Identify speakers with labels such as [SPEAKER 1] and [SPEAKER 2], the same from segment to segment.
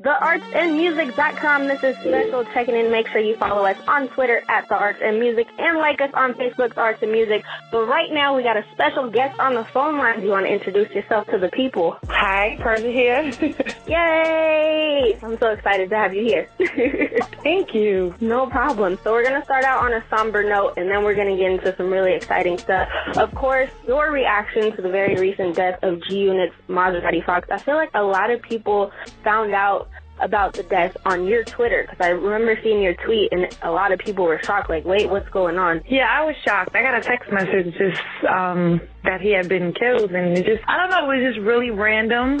[SPEAKER 1] theartsandmusic.com. This is Special checking in. Make sure you follow us on Twitter at The Arts and Music and like us on Facebook, The Arts and Music. But right now, we got a special guest on the phone line. Do you want to introduce yourself to the people?
[SPEAKER 2] Hi, Persia here.
[SPEAKER 1] Yay! I'm so excited to have you here.
[SPEAKER 2] Thank you.
[SPEAKER 1] No problem. So we're going to start out on a somber note, and then we're going to get into some really exciting stuff. Of course, your reaction to the very recent death of G-Unit's Mazaradi Fox. I feel like a lot of people found out about the death on your Twitter, because I remember seeing your tweet and a lot of people were shocked, like, wait, what's going on?
[SPEAKER 2] Yeah, I was shocked. I got a text message just that he had been killed, and it just, I don't know, it was just really random.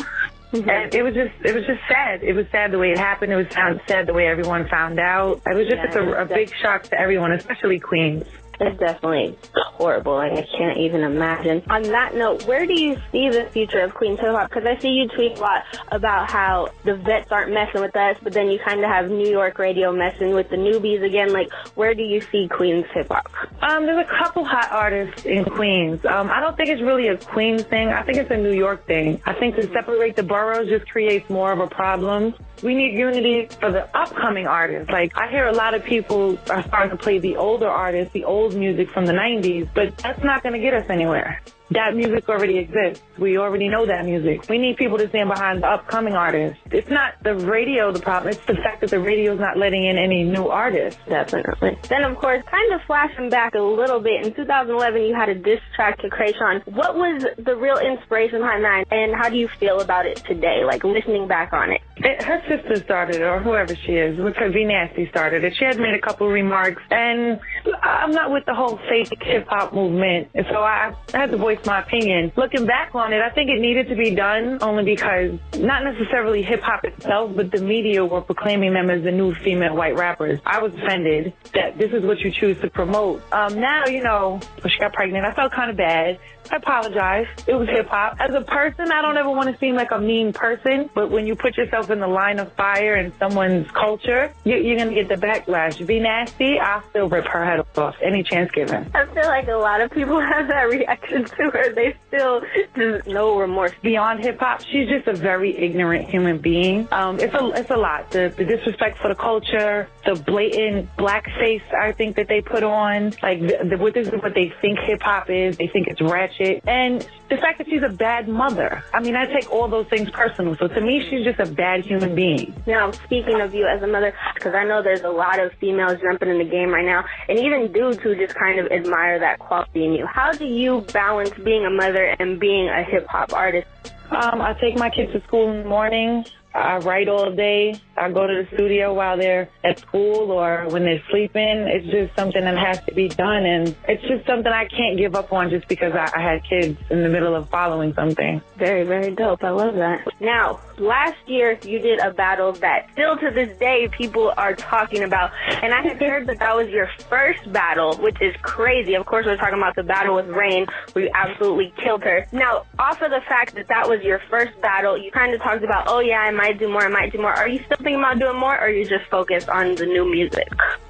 [SPEAKER 2] Mm-hmm. And it was just sad. It was sad the way it happened. It was sad the way everyone found out. It was just a big shock to everyone, especially Queens.
[SPEAKER 1] It's definitely horrible. Like, I can't even imagine. On that note, where do you see the future of Queens hip-hop? Because I see you tweet a lot about how the vets aren't messing with us, but then you kind of have New York radio messing with the newbies again. Like, where do you see Queens hip-hop?
[SPEAKER 2] There's a couple hot artists in Queens. I don't think it's really a Queens thing. I think it's a New York thing. I think to separate the boroughs just creates more of a problem. We need unity for the upcoming artists. Like, I hear a lot of people are starting to play the older artists, the old music from the 90s, but that's not going to get us anywhere. That music already exists. We already know that music. We need people to stand behind the upcoming artists. It's not the radio the problem. It's the fact that the radio is not letting in any new artists.
[SPEAKER 1] Definitely. Then, of course, kind of flashing back a little bit, in 2011, you had a diss track to Kreayshawn. What was the real inspiration behind that, and how do you feel about it today, like listening back on it?
[SPEAKER 2] Her sister started it, or whoever she is. Her V-Nasty started it. She had made a couple remarks, and I'm not with the whole fake hip-hop movement, and so I had to voice my opinion. Looking back on it, I think it needed to be done only because not necessarily hip-hop itself, but the media were proclaiming them as the new female white rappers. I was offended that this is what you choose to promote. Now, you know, when she got pregnant, I felt kind of bad. I apologize. It was hip-hop. As a person, I don't ever want to seem like a mean person, but when you put yourself in the line of fire in someone's culture, you're going to get the backlash. V-Nasty, I'll still rip her head off any chance given.
[SPEAKER 1] I feel like a lot of people have that reaction to her. They still just no remorse.
[SPEAKER 2] Beyond hip-hop, she's just a very ignorant human being. It's a lot. The disrespect for the culture, the blatant blackface I think that they put on, like this is what they think hip-hop is. They think it's ratchet. And the fact that she's a bad mother. I mean, I take all those things personal. So to me, she's just a bad human being.
[SPEAKER 1] Now, speaking of you as a mother, because I know there's a lot of females jumping in the game right now, and even dudes who just kind of admire that quality in you. How do you balance being a mother and being a hip-hop artist?
[SPEAKER 2] I take my kids to school in the morning. I write all day. I go to the studio while they're at school or when they're sleeping. It's just something that has to be done, and it's just something I can't give up on just because I had kids in the middle of following something.
[SPEAKER 1] Very, very dope. I love that. Now, last year you did a battle that still to this day people are talking about, and I had heard that was your first battle, which is crazy. Of course, we're talking about the battle with Rain, where you absolutely killed her. Now, off of the fact that was your first battle, you kind of talked about, oh yeah, I might do more. Are you still thinking about doing more, or are you just focused on the new music?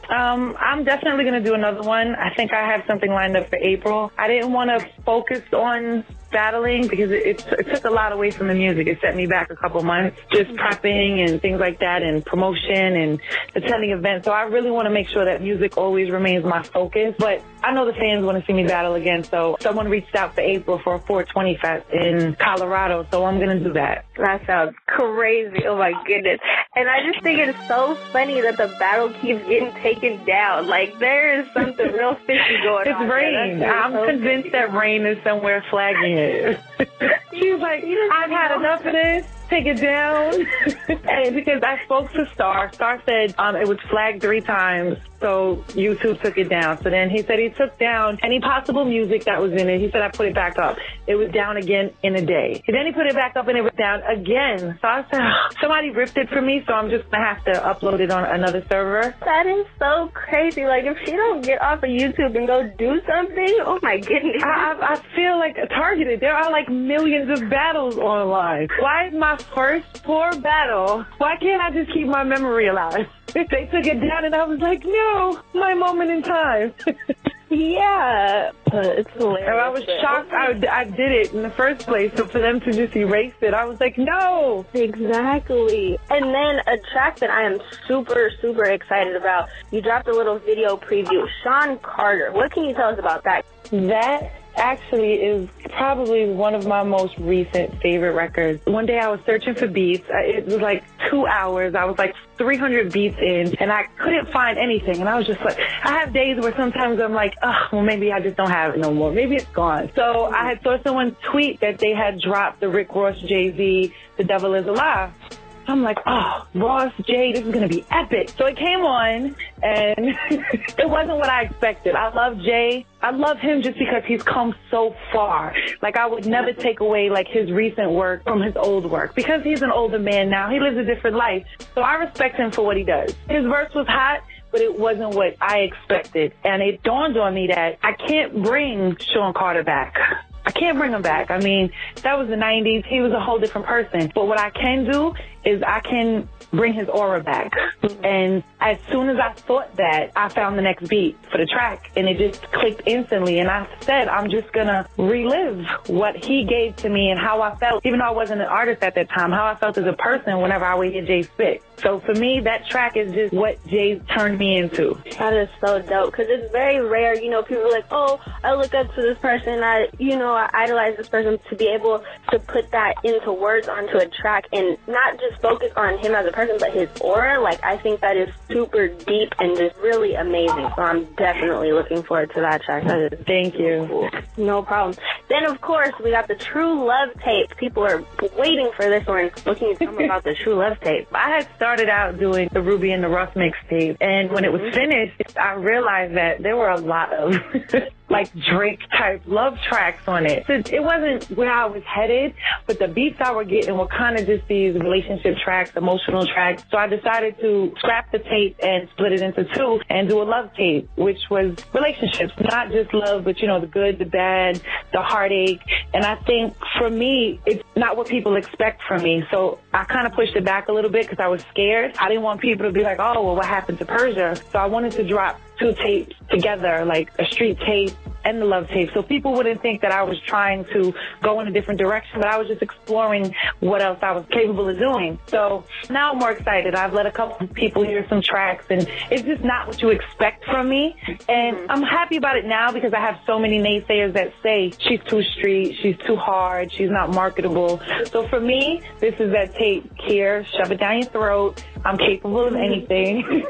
[SPEAKER 2] I'm definitely going to do another one. I think I have something lined up for April. I didn't want to focus on battling because it took a lot away from the music. It set me back a couple months just prepping and things like that and promotion and attending events. So I really want to make sure that music always remains my focus. But I know the fans want to see me battle again. So someone reached out for April for a 420 Fest in Colorado. So I'm going to do that.
[SPEAKER 1] That sounds crazy. Oh, my goodness. And I just think it's so funny that the battle keeps getting taken down. Like, there is something real fishy going on.
[SPEAKER 2] It's Rain. I'm convinced that Rain is somewhere flagging it. She's like, I've had enough of this. Take it down. And because I spoke to Star said it was flagged 3 times, so YouTube took it down. So then he said he took down any possible music that was in it. He said I put it back up. It was down again in a day. And then he put it back up and it was down again. So I said, somebody ripped it from me, so I'm just going to have to upload it on another server.
[SPEAKER 1] That is so crazy. Like, if she don't get off of YouTube and go do something, oh my goodness.
[SPEAKER 2] I feel like targeted. There are like millions of battles online. Why is my first poor battle, why can't I just keep my memory alive? They took it down and I was like, no, my moment in time.
[SPEAKER 1] Yeah, but it's hilarious.
[SPEAKER 2] And I was shocked I did it in the first place. So for them to just erase it, I was like, no.
[SPEAKER 1] Exactly. And then a track that I am super, super excited about, you dropped a little video preview, Sean Carter. What can you tell us about that?
[SPEAKER 2] That actually is probably one of my most recent favorite records. One day I was searching for beats. It was like 2 hours. I was like 300 beats in, and I couldn't find anything. And I was just like, I have days where sometimes I'm like, oh, well, maybe I just don't have it no more. Maybe it's gone. So I had saw someone tweet that they had dropped the Rick Ross, Jay-Z, The Devil Is a Lie. I'm like, oh, Ross, Jay, this is going to be epic. So it came on, and it wasn't what I expected. I love Jay. I love him just because he's come so far. Like, I would never take away, like, his recent work from his old work. Because he's an older man now, he lives a different life. So I respect him for what he does. His verse was hot, but it wasn't what I expected. And it dawned on me that I can't bring Sean Carter back. I can't bring him back. I mean, that was the 90s. He was a whole different person. But what I can do is I can bring his aura back. And as soon as I thought that, I found the next beat for the track, and it just clicked instantly. And I said, I'm just going to relive what he gave to me and how I felt, even though I wasn't an artist at that time, how I felt as a person whenever I would hear Jay spit. So for me, that track is just what Jay turned me into.
[SPEAKER 1] That is so dope, because it's very rare, you know, people are like, oh, I look up to this person, I idolize this person. To be able to put that into words onto a track and not just focus on him as a person, but his aura, like, I think that is super deep and just really amazing. So I'm definitely looking forward to that track. That is
[SPEAKER 2] Thank you.
[SPEAKER 1] Cool. No problem. Then, of course, we got the True Love tape. People are waiting for this one. What can you tell me about the True Love tape?
[SPEAKER 2] I had started out doing the Ruby and the Ruff mixtape, and when it was finished, I realized that there were a lot of like Drake-type love tracks on it. It wasn't where I was headed, but the beats I were getting were kind of just these relationship tracks, emotional tracks. So I decided to scrap the tape and split it into two and do a love tape, which was relationships, not just love, but, you know, the good, the bad, the heartache. And I think for me, it's not what people expect from me. So I kind of pushed it back a little bit because I was scared. I didn't want people to be like, oh, well, what happened to Persia? So I wanted to drop two tapes together, like a street tape and the love tape, so people wouldn't think that I was trying to go in a different direction, but I was just exploring what else I was capable of doing. So now I'm more excited. I've let a couple of people hear some tracks, and it's just not what you expect from me. And I'm happy about it now because I have so many naysayers that say she's too street, she's too hard, she's not marketable. So for me, this is that tape here, shove it down your throat. I'm capable of anything.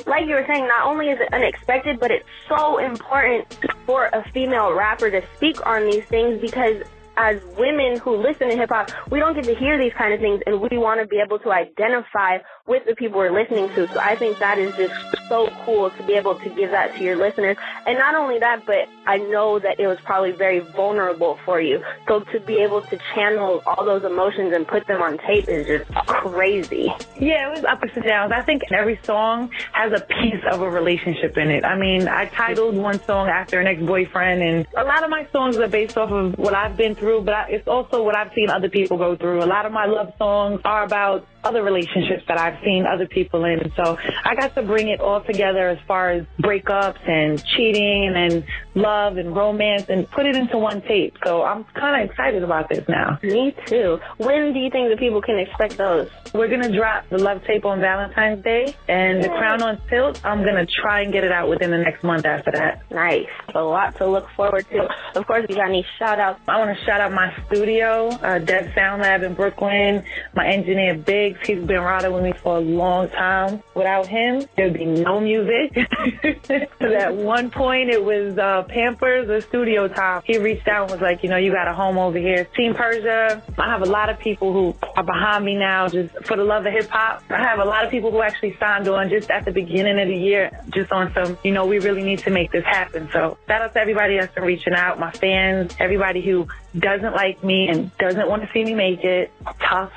[SPEAKER 1] Like you were saying, not only is it unexpected, but it's so important for a female rapper to speak on these things, because as women who listen to hip-hop, we don't get to hear these kind of things, and we want to be able to identify with the people we're listening to. So I think that is just so cool to be able to give that to your listeners. And not only that, but I know that it was probably very vulnerable for you. So to be able to channel all those emotions and put them on tape is just crazy.
[SPEAKER 2] Yeah, it was ups and downs. I think every song has a piece of a relationship in it. I mean, I titled one song after an ex-boyfriend, and a lot of my songs are based off of what I've been through, but it's also what I've seen other people go through. A lot of my love songs are about other relationships that I've seen other people in. So I got to bring it all together as far as breakups and cheating and love and romance and put it into one tape. So I'm kind of excited about this now.
[SPEAKER 1] Me too. When do you think the people can expect those?
[SPEAKER 2] We're going to drop the love tape on Valentine's Day, and the Crown on Tilt, I'm going to try and get it out within the next month after that.
[SPEAKER 1] Nice. A lot to look forward to. Of course, you got any shout-outs?
[SPEAKER 2] I want to shout out my studio, Dead Sound Lab in Brooklyn, my engineer, Biggs. He's been riding with me for a long time. Without him, there'd be no music. At one point, it was Pampers or studio time. He reached out and was like, you know, you got a home over here. Team Persia. I have a lot of people who are behind me now just for the love of hip-hop. I have a lot of people who actually signed on just at the beginning of the year, just on some, you know, we really need to make this happen. So shout out to everybody that's been reaching out, my fans, everybody who doesn't like me and doesn't want to see me make it. Tough.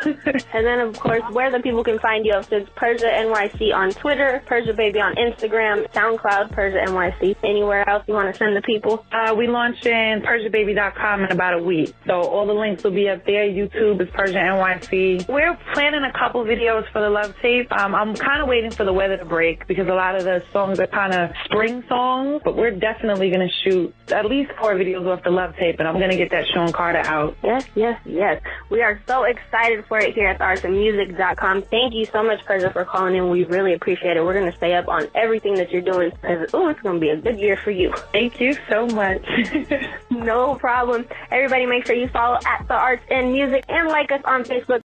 [SPEAKER 1] And then, of course, where the people can find you. So it's Persia NYC on Twitter, Persia Baby on Instagram, SoundCloud, Persia NYC. Anywhere else you want to send the people?
[SPEAKER 2] We launch in PersiaBaby.com in about a week. So all the links will be up there. YouTube is Persia NYC. We're planning a couple videos for the Love Tape. I'm kind of waiting for the weather to break because a lot of the songs are kind of spring songs, but we're definitely going to shoot at least 4 videos off the Love Tape, and I'm going to get that Sean Carter out.
[SPEAKER 1] Yes, yes, yes. We are so excited for it here at theartsandmusic.com. Thank you so much, Persia, for calling in. We really appreciate it. We're going to stay up on everything that you're doing because, it's going to be a good year for you.
[SPEAKER 2] Thank you so much.
[SPEAKER 1] No problem. Everybody make sure you follow at The Arts and Music and like us on Facebook.